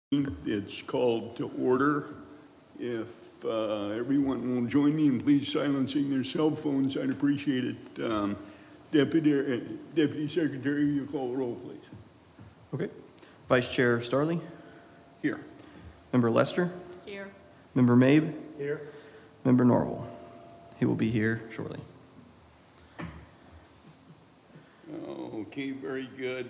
It's called to order. If everyone will join me in please silencing their cell phones, I'd appreciate it. Deputy Secretary, you call the roll, please. Okay. Vice Chair Starley? Here. Member Lester? Here. Member Mabe? Here. Member Norval? He will be here shortly. Okay, very good.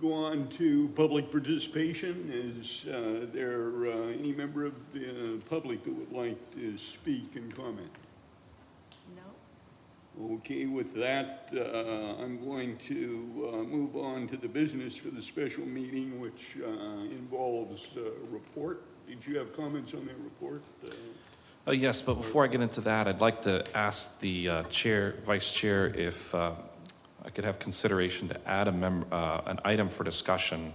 Go on to public participation. Is there any member of the public that would like to speak and comment? No. Okay, with that, I'm going to move on to the business for the special meeting, which involves a report. Did you have comments on that report? Yes, but before I get into that, I'd like to ask the vice chair, if I could have consideration to add an item for discussion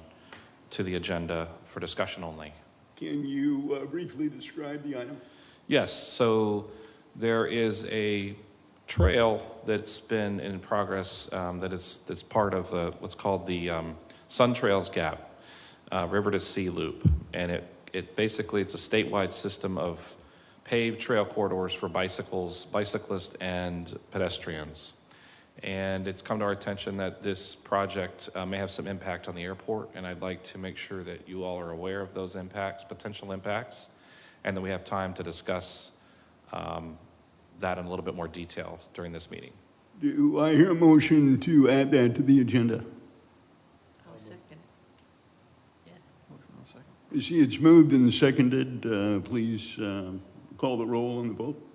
to the agenda for discussion only. Can you briefly describe the item? Yes, so there is a trail that's been in progress that's part of what's called the Sun Trails Gap River to Sea Loop, and it basically it's a statewide system of paved trail corridors for bicyclists, and pedestrians. And it's come to our attention that this project may have some impact on the airport, and I'd like to make sure that you all are aware of those impacts, potential impacts, and that we have time to discuss that in a little bit more detail during this meeting. Do I hear a motion to add that to the agenda? I'll second it. Yes. Motion in a second. You see, it's moved and seconded. Please call the roll on the vote.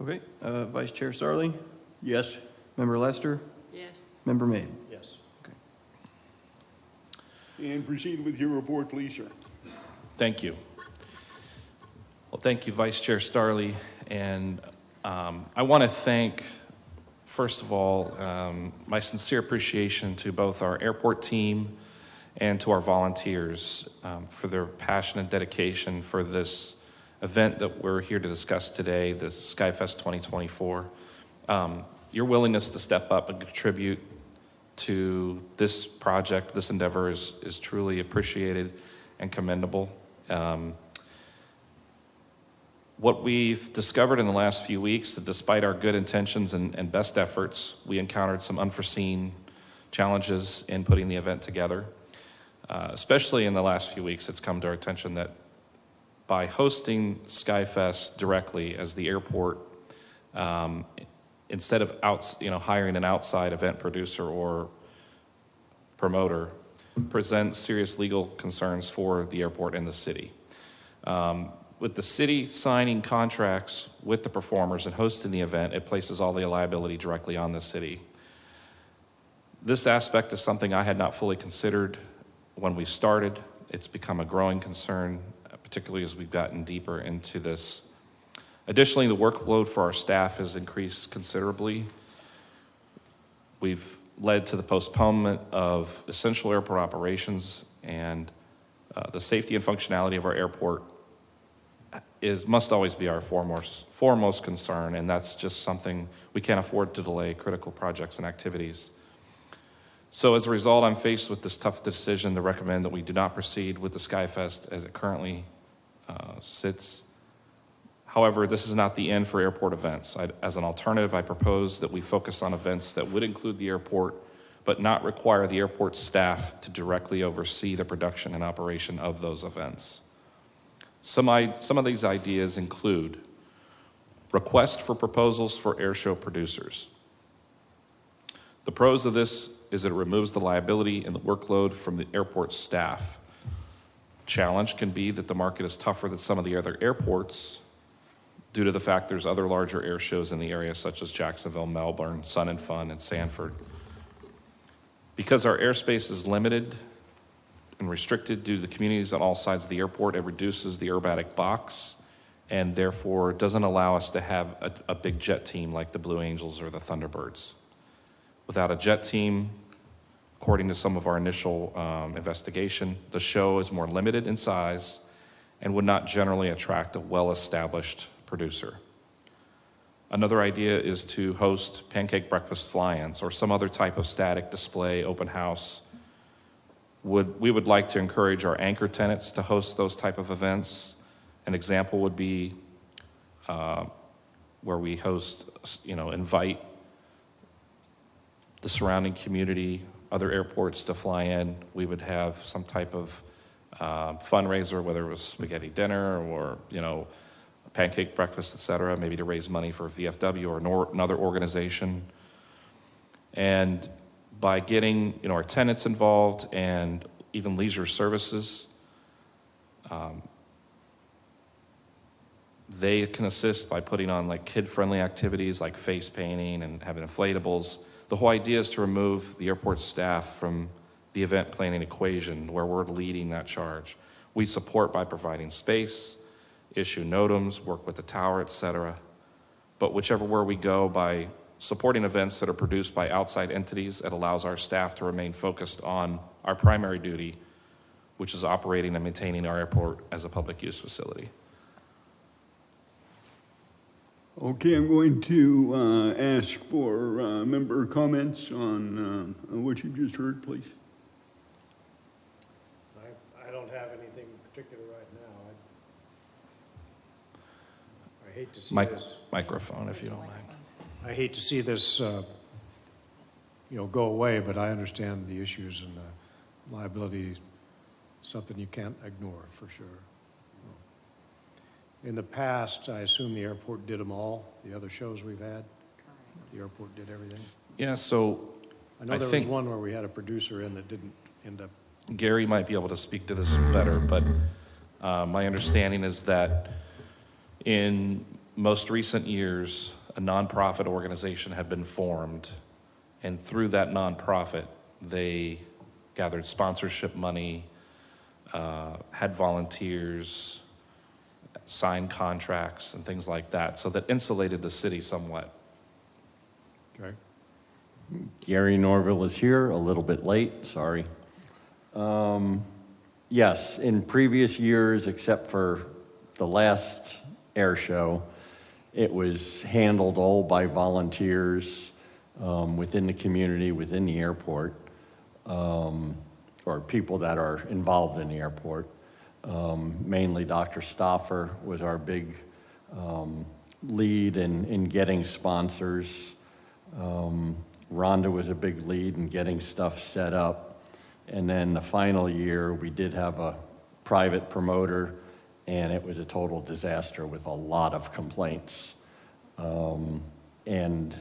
Okay. Vice Chair Starley? Yes. Member Lester? Yes. Member Mabe? Yes. Okay. And proceed with your report, please, sir. Thank you. Well, thank you, Vice Chair Starley. And I want to thank, first of all, my sincere appreciation to both our airport team and to our volunteers for their passion and dedication for this event that we're here to discuss today, the SkyFest 2024. Your willingness to step up and contribute to this project, this endeavor is truly appreciated and commendable. What we've discovered in the last few weeks, that despite our good intentions and best efforts, we encountered some unforeseen challenges in putting the event together. Especially in the last few weeks, it's come to our attention that by hosting SkyFest directly as the airport, instead of hiring an outside event producer or promoter, presents serious legal concerns for the airport and the city. With the city signing contracts with the performers and hosting the event, it places all the liability directly on the city. This aspect is something I had not fully considered when we started. It's become a growing concern, particularly as we've gotten deeper into this. Additionally, the workload for our staff has increased considerably. We've led to the postponement of essential airport operations, and the safety and functionality of our airport must always be our foremost concern, and that's just something we can't afford to delay critical projects and activities. So as a result, I'm faced with this tough decision to recommend that we do not proceed with the SkyFest as it currently sits. However, this is not the end for airport events. As an alternative, I propose that we focus on events that would include the airport, but not require the airport staff to directly oversee the production and operation of those events. Some of these ideas include request for proposals for airshow producers. The pros of this is that it removes the liability and the workload from the airport staff. Challenge can be that the market is tougher than some of the other airports due to the fact there's other larger air shows in the area, such as Jacksonville, Melbourne, Sun and Fun, and Sanford. Because our airspace is limited and restricted due to the communities on all sides of the airport, it reduces the urbatic box and therefore doesn't allow us to have a big jet team like the Blue Angels or the Thunderbirds. Without a jet team, according to some of our initial investigation, the show is more limited in size and would not generally attract a well-established producer. Another idea is to host pancake breakfast fly-ins or some other type of static display, open house, we would like to encourage our anchor tenants to host those type of events. An example would be where we host, invite the surrounding community, other airports to fly in. We would have some type of fundraiser, whether it was spaghetti dinner or, a pancake breakfast, et cetera, maybe to raise money for VFW or another organization. And by getting, our tenants involved and even leisure services, they can assist by putting on like kid-friendly activities like face painting and having inflatables. The whole idea is to remove the airport staff from the event planning equation where we're leading that charge. We support by providing space, issue NOTAMs, work with the tower, et cetera. But whichever where we go, by supporting events that are produced by outside entities, it allows our staff to remain focused on our primary duty, which is operating and maintaining our airport as a public use facility. Okay, I'm going to ask for member comments on what you just heard, please. I don't have anything in particular right now. I hate to see this. Microphone, if you don't mind. I hate to see this, go away, but I understand the issues and the liability, something you can't ignore for sure. In the past, I assume the airport did them all, the other shows we've had. The airport did everything. Yeah, so I know I there was think one where we had a producer in that didn't end up. Gary might be able to speak to this better, but my understanding is that in most recent years, a nonprofit organization had been formed, and through that nonprofit, they gathered sponsorship money, had volunteers, signed contracts, and things like that, so that insulated the city somewhat. Okay. Gary Norville is here, a little bit late, sorry. Yes, in previous years, except for the last air show, it was handled all by volunteers within the community, within the airport, or people that are involved in the airport. Mainly Dr. Stoffer was our big lead in getting sponsors. Rhonda was a big lead in getting stuff set up. And then the final year, we did have a private promoter, and it was a total disaster with a lot of complaints. And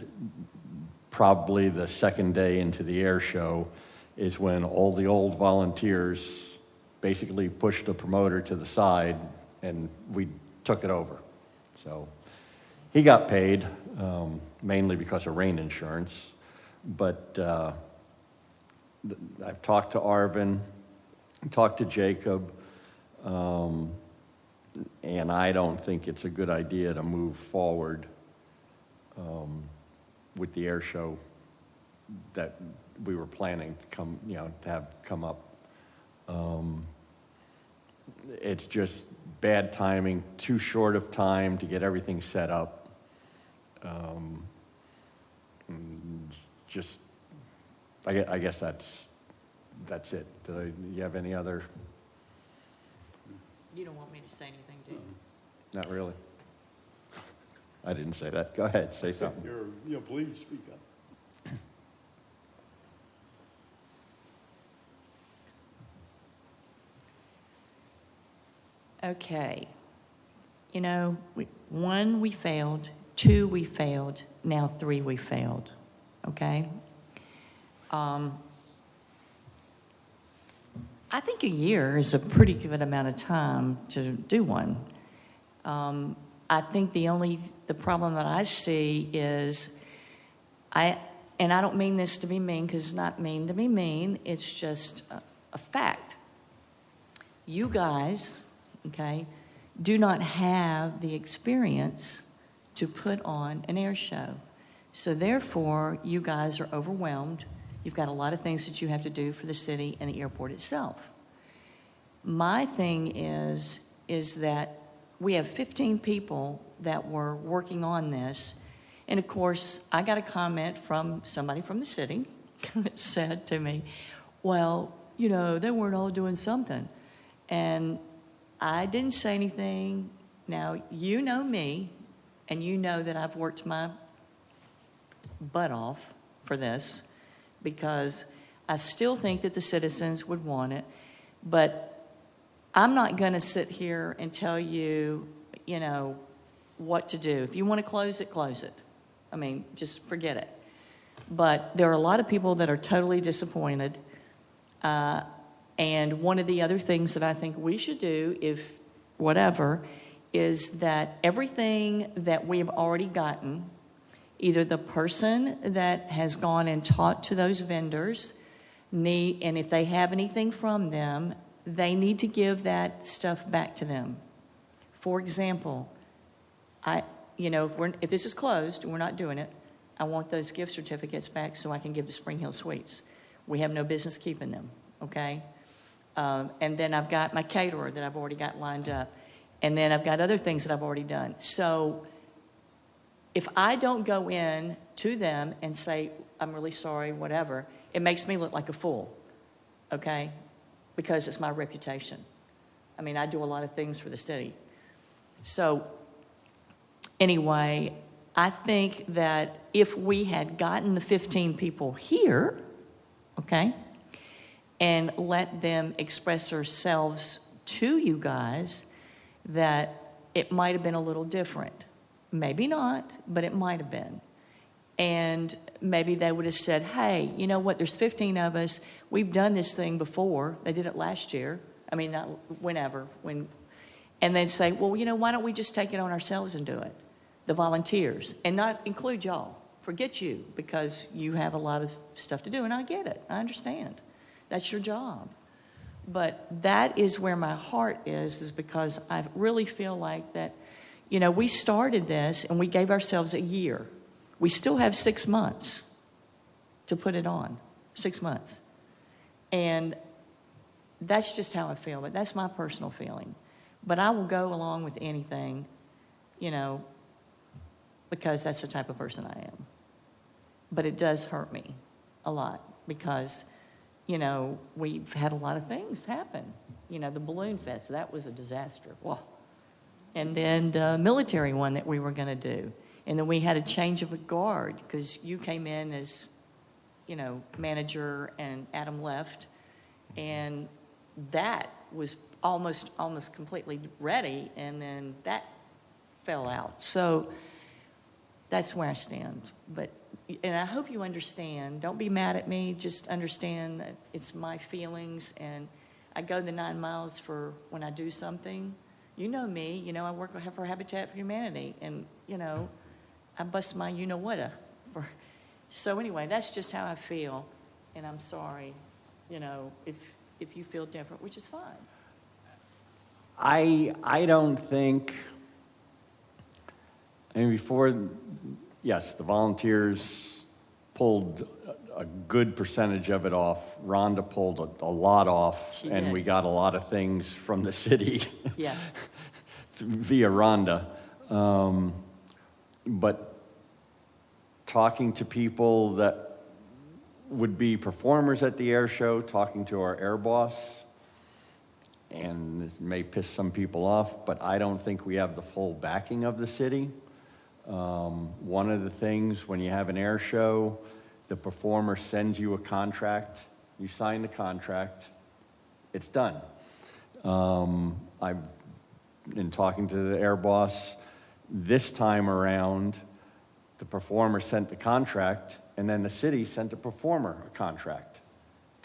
probably the second day into the air show is when all the old volunteers basically pushed the promoter to the side, and we took it over. So he got paid, mainly because of rain insurance. But I've talked to Arvin, talked to Jacob, and I don't think it's a good idea to move forward with the air show that we were planning to come up. It's just bad timing, too short of time to get everything set up. I guess that's it. Do you have any other? You don't want me to say anything, do you? Not really. I didn't say that. Go ahead, say something. Please speak up. Okay. One, we failed. Two, we failed. Now 3, we failed. Okay? I think a year is a pretty good amount of time to do one. I think the problem that I see is, and I don't mean this to be mean, because it's not mean to be mean, it's just a fact. You guys, okay, do not have the experience to put on an air show. So therefore, you guys are overwhelmed. You've got a lot of things that you have to do for the city and the airport itself. My thing is that we have 15 people that were working on this. And of course, I got a comment from somebody from the city that said to me, well, they weren't all doing something. And I didn't say anything. Now, you know me, and you know that I've worked my butt off for this because I still think that the citizens would want it. But I'm not going to sit here and tell you, what to do. If you want to close it, close it. I mean, just forget it. But there are a lot of people that are totally disappointed. And one of the other things that I think we should do, if whatever, is that everything that we've already gotten, either the person that has gone and talked to those vendors and if they have anything from them, they need to give that stuff back to them. For example, if this is closed and we're not doing it, I want those gift certificates back so I can give to Spring Hill Suites. We have no business keeping them, okay? And then I've got my caterer that I've already got lined up. And then I've got other things that I've already done. So if I don't go in to them and say, I'm really sorry, whatever, it makes me look like a fool, okay? Because it's my reputation. I mean, I do a lot of things for the city. So anyway, I think that if we had gotten the 15 people here, okay, and let them express themselves to you guys, that it might have been a little different. Maybe not, but it might have been. And maybe they would have said, hey, you know what, there's 15 of us. We've done this thing before. They did it last year. I mean, not whenever. And they'd say, well, why don't we just take it on ourselves and do it? The volunteers. And not include y'all. Forget you, because you have a lot of stuff to do. And I get it. I understand. That's your job. But that is where my heart is because I really feel like that, we started this and we gave ourselves a year. We still have 6 months to put it on. 6 months. And that's just how I feel. But that's my personal feeling. But I will go along with anything, because that's the type of person I am. But it does hurt me a lot because, we've had a lot of things happen. The balloon fest, that was a disaster. Wow. And then the military one that we were going to do. And then we had a change of a guard because you came in as, manager and Adam left. And that was almost completely ready. And then that fell out. So that's where I stand. And I hope you understand. Don't be mad at me. Just understand that it's my feelings. And I go the 9 miles for when I do something. You know me. I work for Habitat for Humanity. And, I bust my you-know-what. So anyway, that's just how I feel. And I'm sorry, if you feel different, which is fine. I don't think, yes, the volunteers pulled a good percentage of it off. Rhonda pulled a lot off, She and did. we got a lot of things from the city Yeah. via Rhonda. But talking to people that would be performers at the air show, talking to our air boss, and this may piss some people off, but I don't think we have the full backing of the city. One of the things when you have an air show, the performer sends you a contract, you sign the contract, it's done. I've been talking to the air boss. This time around, the performer sent the contract, and then the city sent the performer a contract.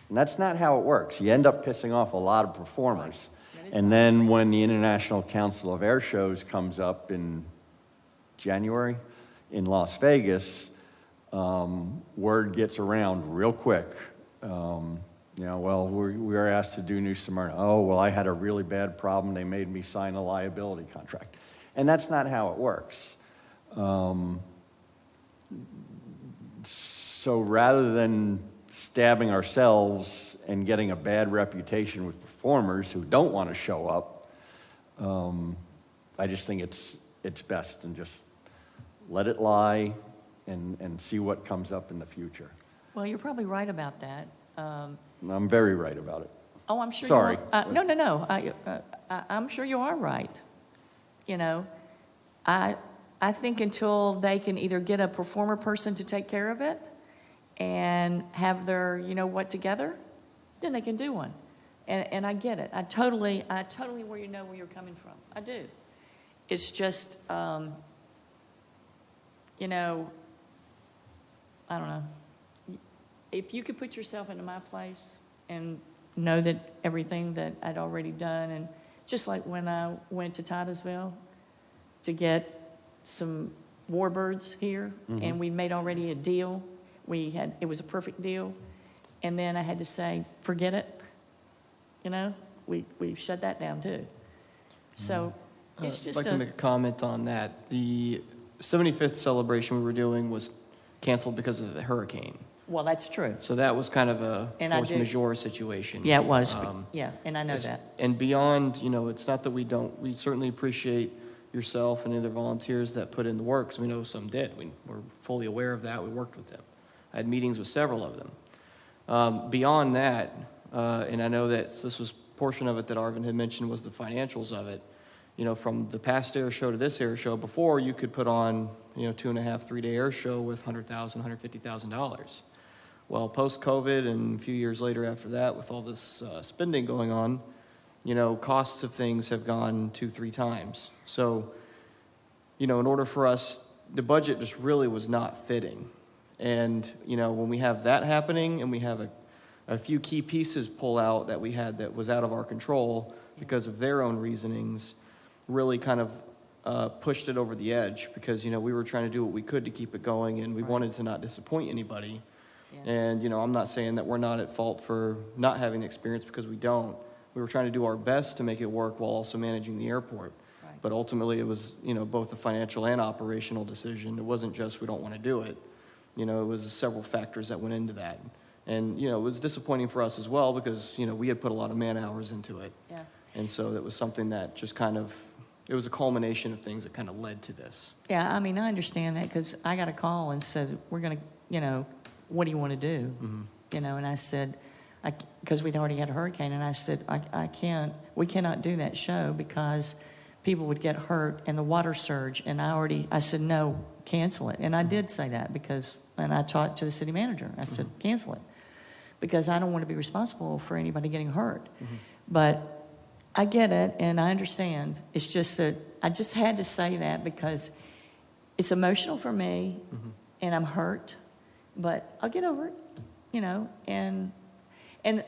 And that's not how it works. You end up pissing off a lot of performers. And then when the International Council of Air Shows comes up in January in Las Vegas, word gets around real quick. We were asked to do New Smyrna. Oh, well, I had a really bad problem. They made me sign a liability contract. And that's not how it works. So rather than stabbing ourselves and getting a bad reputation with performers who don't want to show up, I just think it's best and just let it lie and see what comes up in the future. Well, you're probably right about that. I'm very right about it. Oh, I'm sure Sorry. you are. No. I'm sure you are right. You know, I think until they can either get a performer person to take care of it and have their, you know what, together, then they can do one. And I get it. I totally where you're coming from. I do. It's just, you know, I don't know. If you could put yourself into my place and know that everything that I'd already done, and just like when I went to Titusville to get some warbirds here, and we made already a deal. It was a perfect deal, and then I had to say, forget it. You know, we shut that down too. So it's I'd just like to make a comment on that. The 75th celebration we were doing was canceled because of the hurricane. well, that's true. So that was kind of a And I force do- majeure situation. Yeah, it was. Um, Yeah, and I know that. And beyond, you know, it's not that we certainly appreciate yourself and other volunteers that put in the work, 'cause we know some did. We're fully aware of that. We worked with them. I had meetings with several of them. Beyond that, and I know that this was portion of it that Arvin had mentioned was the financials of it. You know, from the past air show to this air show, before you could put on, 2.5, 3-day air show with $100,000, $150,000. Well, post-COVID and a few years later after that, with all this spending going on, costs of things have gone 2-3 times. So, in order for us, the budget just really was not fitting. And, when we have that happening and we have a few key pieces pull out that we had that was out of our control because of their own reasonings, really kind of pushed it over the edge because, we were trying to do what we could to keep it going and we wanted to not disappoint anybody. Yeah. And, I'm not saying that we're not at fault for not having the experience because we don't. We were trying to do our best to make it work while also managing the airport. Right. But ultimately it was, both a financial and operational decision. It wasn't just we don't want to do it. It was several factors that went into that. And, it was disappointing for us as well because, we had put a lot of man hours into it. Yeah. And so that was something that just kind of, it was a culmination of things that kind of led to this. Yeah, I mean, I understand that because I got a call and said, we're going to, what do you want to do? Mm-hmm. And I said, because we'd already had a hurricane, and I said, we cannot do that show because people would get hurt and the water surge. And I said, no, cancel it. And I did say that and I talked to the city manager. I said, cancel it because I don't want to be responsible for anybody getting hurt. But I get it and I understand. It's just that I just had to say that because it's emotional for me and I'm hurt, but I'll get over it, and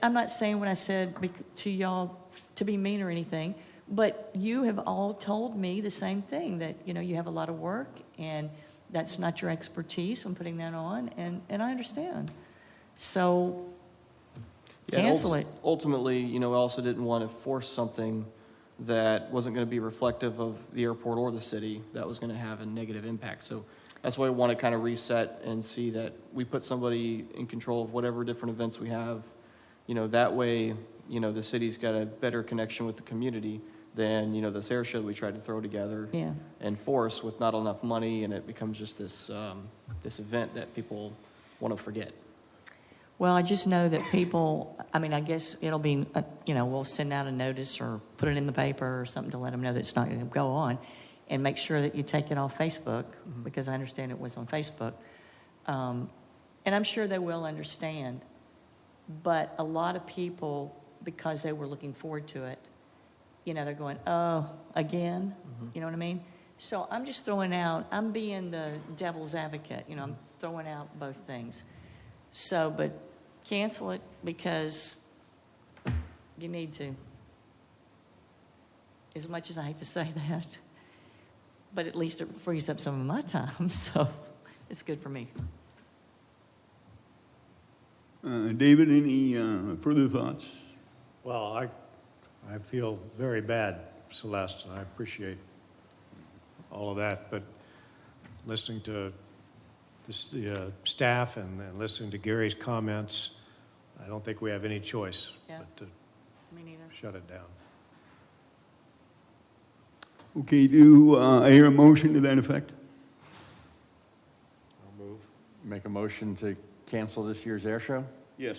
I'm not saying what I said to y'all to be mean or anything, but you have all told me the same thing, that, you have a lot of work and that's not your expertise. I'm putting that on, and I understand. So cancel it. Ultimately, we also didn't want to force something that wasn't going to be reflective of the airport or the city that was going to have a negative impact. So that's why we want to kind of reset and see that we put somebody in control of whatever different events we have. That way, the city's got a better connection with the community than, this air show we tried to throw together and force with not enough money, and it becomes just this event that people want to forget. Well, I just know that people, I guess it'll be, we'll send out a notice or put it in the paper or something to let them know that it's not going to go on, and make sure that you take it off Facebook, because I understand it was on Facebook. And I'm sure they will understand. But a lot of people, because they were looking forward to it, they're going, oh, again? You know what I mean? So I'm just I'm being the devil's advocate. I'm throwing out both things. So, but cancel it because you need to. As much as I hate to say that. But at least it frees up some of my time, so it's good for me. David, any further thoughts? Well, I feel very bad, Celeste, and I appreciate all of that, but listening to the staff and listening to Gary's comments, I don't think we have any choice but to Me neither. shut it down. Okay, do I hear a motion to that effect? I'll move. Make a motion to cancel this year's air show? Yes.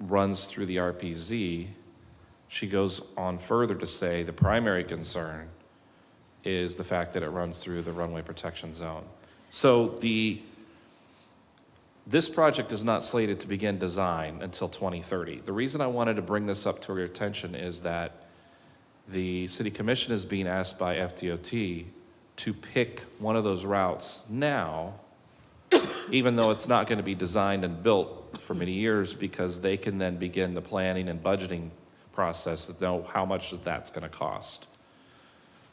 runs through the RPZ, she goes on further to say the primary concern is the fact that it runs through the runway protection zone. So this project is not slated to begin design until 2030. The reason I wanted to bring this up to your attention is that the City Commission is being asked by FDOT to pick one of those routes now, even though it's not going to be designed and built for many years, because they can then begin the planning and budgeting process to know how much that's going to cost.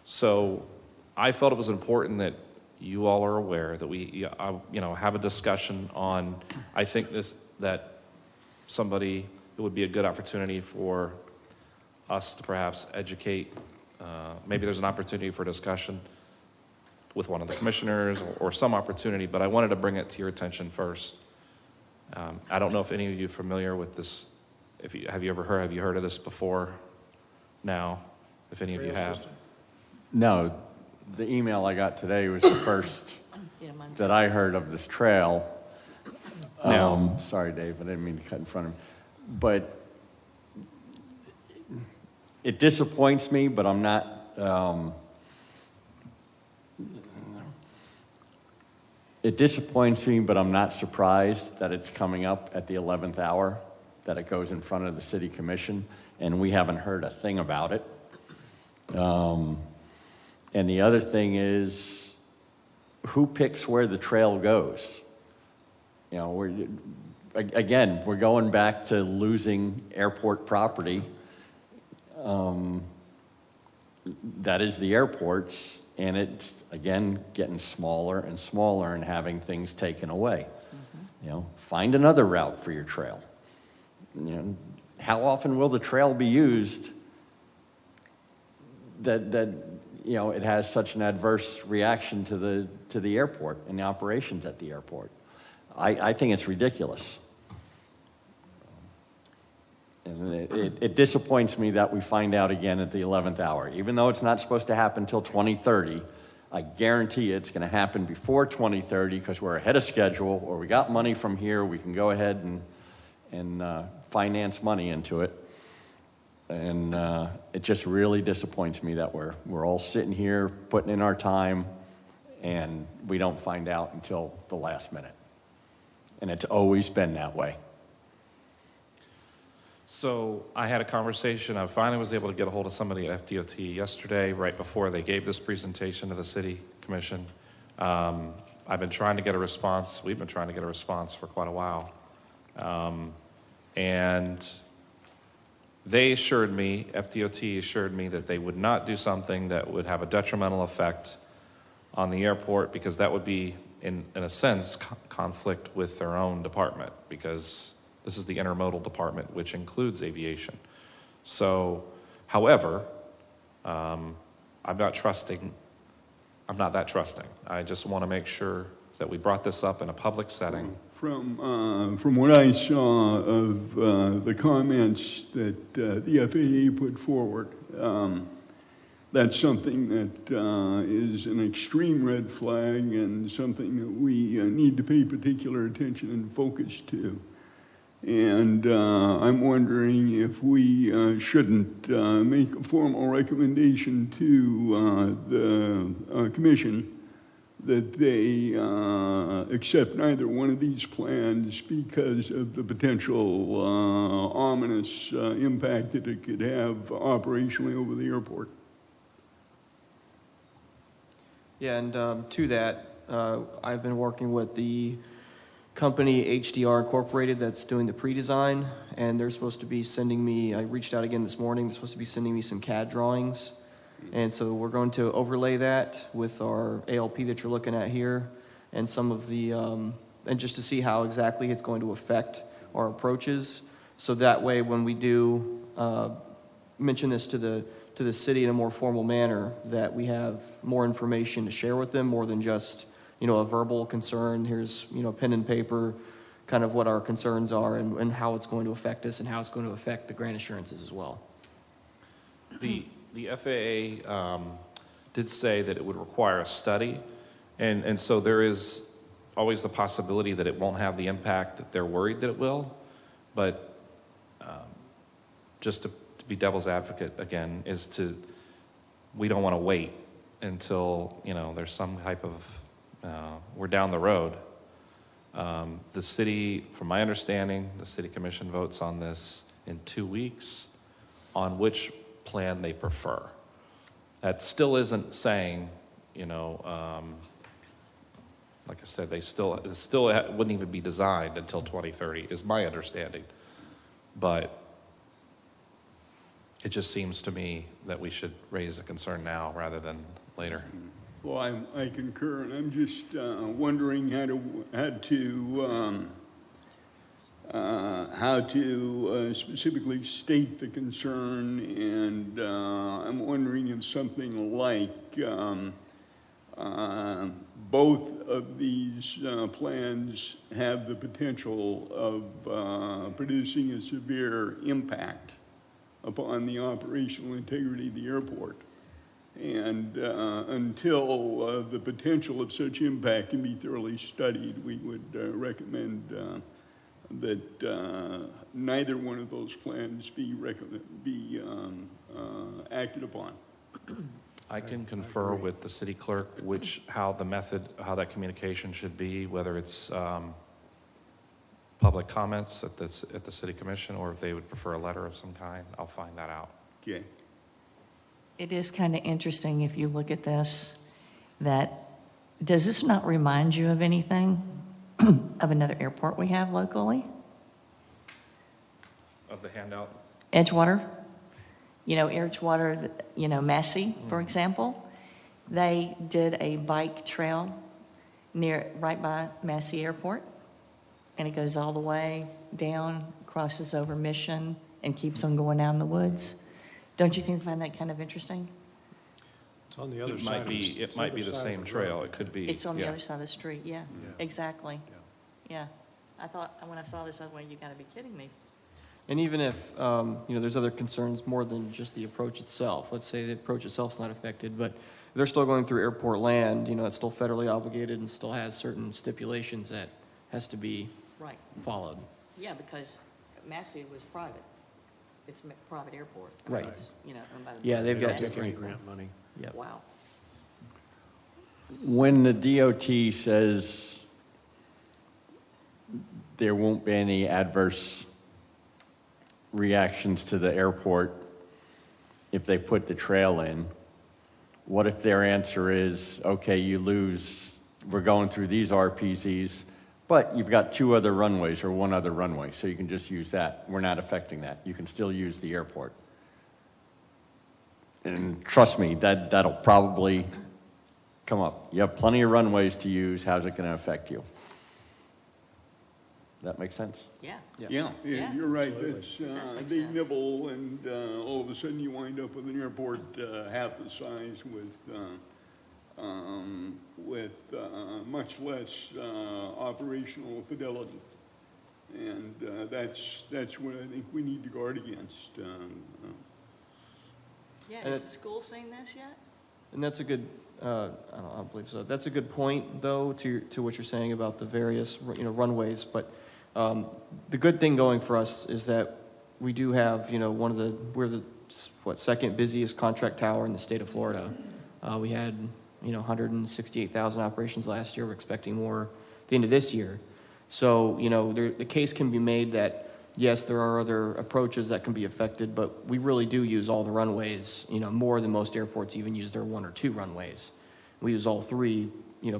So I felt it was important that you all are aware that we, have a discussion on, I think that it would be a good opportunity for us to perhaps educate, maybe there's an opportunity for discussion with one of the commissioners or some opportunity, but I wanted to bring it to your attention first. I don't know if any of you are familiar with this. Have you heard of this before now? If any of you have. No, the email I got today was the first that I heard of this trail. Sorry, Dave, I didn't mean to cut in front of him. But it disappoints me, but I'm not, it disappoints me, but I'm not surprised that it's coming up at the 11th hour, that it goes in front of the City Commission, and we haven't heard a thing about it. And the other thing is, who picks where the trail goes? We're going back to losing airport property. That is the airport's, and it's, again, getting smaller and smaller and having things taken away. Find another route for your trail. How often will the trail be used that it has such an adverse reaction to the airport and the operations at the airport? I think it's ridiculous. And it disappoints me that we find out again at the 11th hour. Even though it's not supposed to happen until 2030, I guarantee it's going to happen before 2030 because we're ahead of schedule, or we got money from here, we can go ahead and finance money into it. And it just really disappoints me that we're all sitting here putting in our time and we don't find out until the last minute. And it's always been that way. So I had a conversation. I finally was able to get a hold of somebody at FDOT yesterday, right before they gave this presentation to the City Commission. I've been trying to get a response. We've been trying to get a response for quite a while. And they assured me, FDOT assured me, that they would not do something that would have a detrimental effect on the airport, because that would be, in a sense, conflict with their own department, because this is the intermodal department, which includes aviation. So, however, I'm not that trusting. I just want to make sure that we brought this up in a public setting. From what I saw of the comments that the FAA put forward, that's something that is an extreme red flag and something that we need to pay particular attention and focus to. And I'm wondering if we shouldn't make a formal recommendation to the Commission that they accept neither one of these plans because of the potential ominous impact that it could have operationally over the airport. Yeah, and to that, I've been working with the company HDR Incorporated that's doing the pre-design, and they're supposed to be sending me, I reached out again this morning, they're supposed to be sending me some CAD drawings. And so we're going to overlay that with our ALP that you're looking at here, and some of the, and just to see how exactly it's going to affect our approaches. So that way, when we do mention this to the city in a more formal manner, that we have more information to share with them, more than just, a verbal concern. Here's, pen and paper, kind of what our concerns are and how it's going to affect us and how it's going to affect the grant assurances as well. The FAA did say that it would require a study, and so there is always the possibility that it won't have the impact that they're worried that it will, but just to be devil's advocate again, we don't want to wait until, there's some type of, we're down the road. The city, from my understanding, the city commission votes on this in 2 weeks on which plan they prefer. That still isn't saying, like I said, it still wouldn't even be designed until 2030, is my understanding. But it just seems to me that we should raise the concern now rather than later. Well, I concur, and I'm just wondering how to specifically state the concern, and I'm wondering if something like both of these plans have the potential of producing a severe impact upon the operational integrity of the airport. And until the potential of such impact can be thoroughly studied, we would recommend that neither one of those plans be acted upon. I can confer with the city clerk how that communication should be, whether it's public comments at the city commission, or if they would prefer a letter of some kind. I'll find that out. Okay. It is kind of interesting if you look at this, does this not remind you of anything, of another airport we have locally? Of the handout? Edgewater. Edgewater, Massey, for example. They did a bike trail right by Massey Airport, and it goes all the way down, crosses over Mission, and keeps on going out in the woods. Don't you find that kind of interesting? It's on the other It side. might be the same trail. It could be. It's on the yeah. other side of the street, yeah, Yeah. exactly. Yeah. Yeah. I thought, when I saw this, I was like, you gotta be kidding me. And even if, there's other concerns more than just the approach itself. Let's say the approach itself's not affected, but if they're still going through airport land, it's still federally obligated and still has certain stipulations that has to be Right. followed. Yeah, because Massey was private. It's a private airport. Right. It's, owned by the. Yeah, they've got Massey different- Airport. Grant money. Yep. Wow. When the DOT says there won't be any adverse reactions to the airport if they put the trail in, what if their answer is, okay, we're going through these RPZs, but you've got 2 other runways or 1 other runway, so you can just use that. We're not affecting that. You can still use the airport. And trust me, that'll probably come up. You have plenty of runways to use. How's it going to affect you? That makes sense? Yeah. Yeah, Yeah. you're right. Does make They sense. nibble, and all of a sudden you wind up with an airport half the size with much less operational fidelity. And that's what I think we need to guard against. Yeah, And has it- the school seen this yet? And that's a good, I don't believe so. That's a good point, though, to what you're saying about the various, runways. But the good thing going for us is that we do have, we're the, second busiest contract tower in the state of Florida. We had, 168,000 operations last year. We're expecting more at the end of this year. So, the case can be made that, yes, there are other approaches that can be affected, but we really do use all the runways, more than most airports even use their 1 or 2 runways. We use all 3,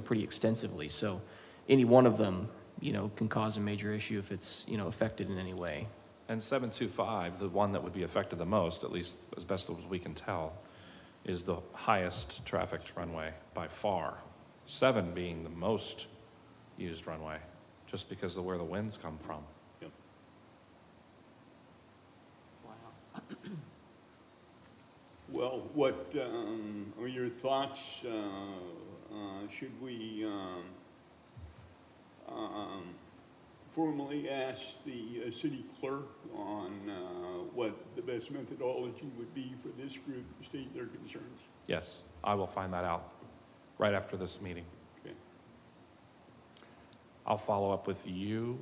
pretty extensively. So any one of them, can cause a major issue if it's, affected in any way. And 725, the one that would be affected the most, at least as best as we can tell, is the highest trafficked runway by far. 7 being the most used runway, just because of where the winds come from. Wow. Well, what are your thoughts? Should we formally ask the city clerk on what the best methodology would be for this group to state their concerns? Yes, I will find that out right after this meeting. Okay. I'll follow up with you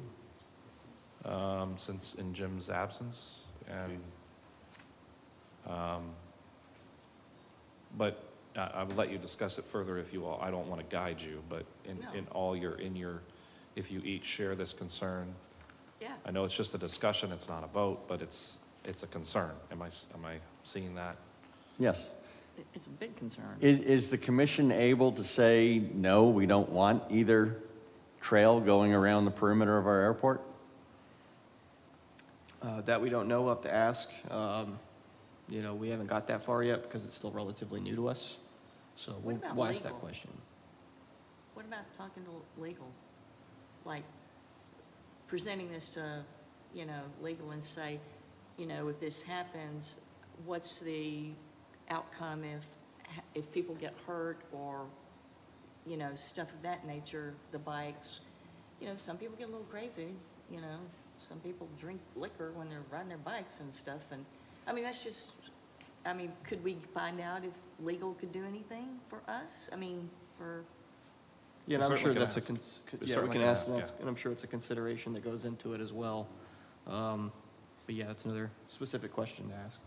since in Jim's absence, and, but I would let you discuss it further if you all, I don't want to guide you, but if you each share this concern, Yeah. I know it's just a discussion, it's not a vote, but it's a concern. Am I seeing that? Yes. It's a big concern. Is the commission able to say, no, we don't want either trail going around the perimeter of our airport? That we don't know, we'll have to ask. We haven't got that far yet because it's still relatively new to us. So What about we'll ask that legal? question. What about talking to legal? Like, presenting this to, legal and say, if this happens, what's the outcome if people get hurt or, stuff of that nature, the bikes. Some people get a little crazy, some people drink liquor when they're riding their bikes and stuff. And, that's just, could we find out if legal could do anything for us? Yeah, and We I'm sure certainly that's can ask. We we certainly can can ask, ask, that, and I'm sure it's a consideration that goes into it as well. But yeah, that's another specific question to ask.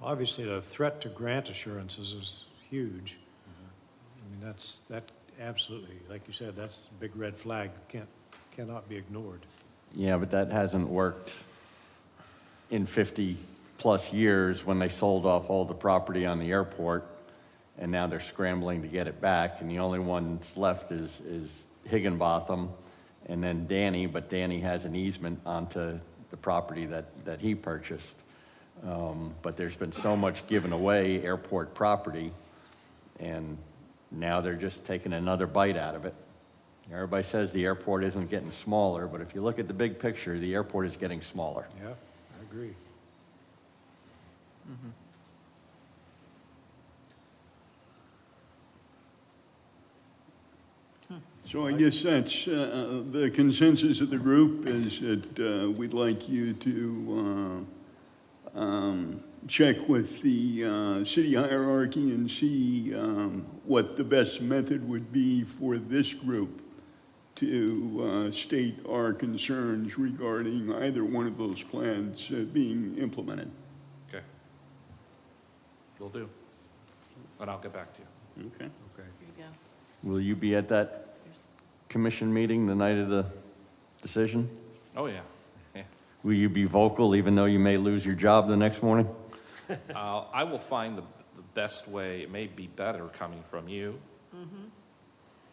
Obviously, the threat to grant assurances is huge. That absolutely, like you said, that's a big red flag, cannot be ignored. Yeah, but that hasn't worked in 50-plus years when they sold off all the property on the airport, and now they're scrambling to get it back, and the only ones left is Higginbotham and then Danny, but Danny has an easement onto the property that he purchased. But there's been so much given away, airport property, and now they're just taking another bite out of it. Everybody says the airport isn't getting smaller, but if you look at the big picture, the airport is getting smaller. Yeah, I agree. So I guess that's the consensus of the group is that we'd like you to check with the city hierarchy and see what the best method would be for this group to state our concerns regarding either one of those plans being implemented. Okay. Will do. And I'll get back to you. Okay. Okay. Here you go. Will you be at that commission meeting the night of the decision? Oh, yeah. Yeah. Will you be vocal even though you may lose your job the next morning? I will find the best way. It may be better coming from you.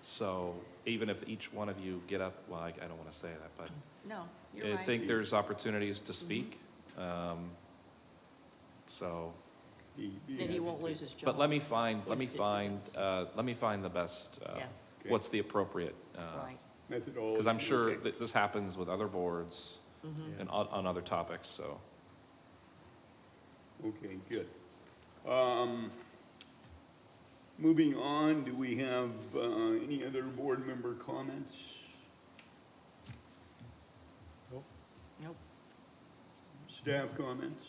So even if each one of you get up, well, I don't want to say that, but No, you're I right. think there's opportunities to speak. So, Then he won't lose his job. but let me find the best, Yeah. what's the appropriate, Right. Methodology. because I'm sure Okay. that this happens with other boards and on other topics, so. Okay, good. Moving on, do we have any other board member comments? Nope. Staff comments?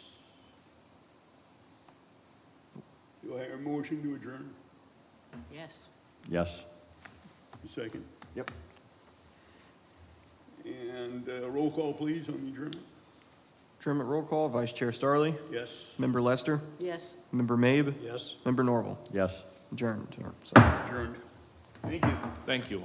Do I hear a motion to adjourn? Yes. Yes. A second. Yep. And roll call, please, on the adjournment. Adjournment roll call, Vice Chair Starley, Yes. Member Lester, Yes. Member Mabe, Yes. Member Norval. Yes. Adjourned. Sorry. Adjourned. Thank you. Thank you.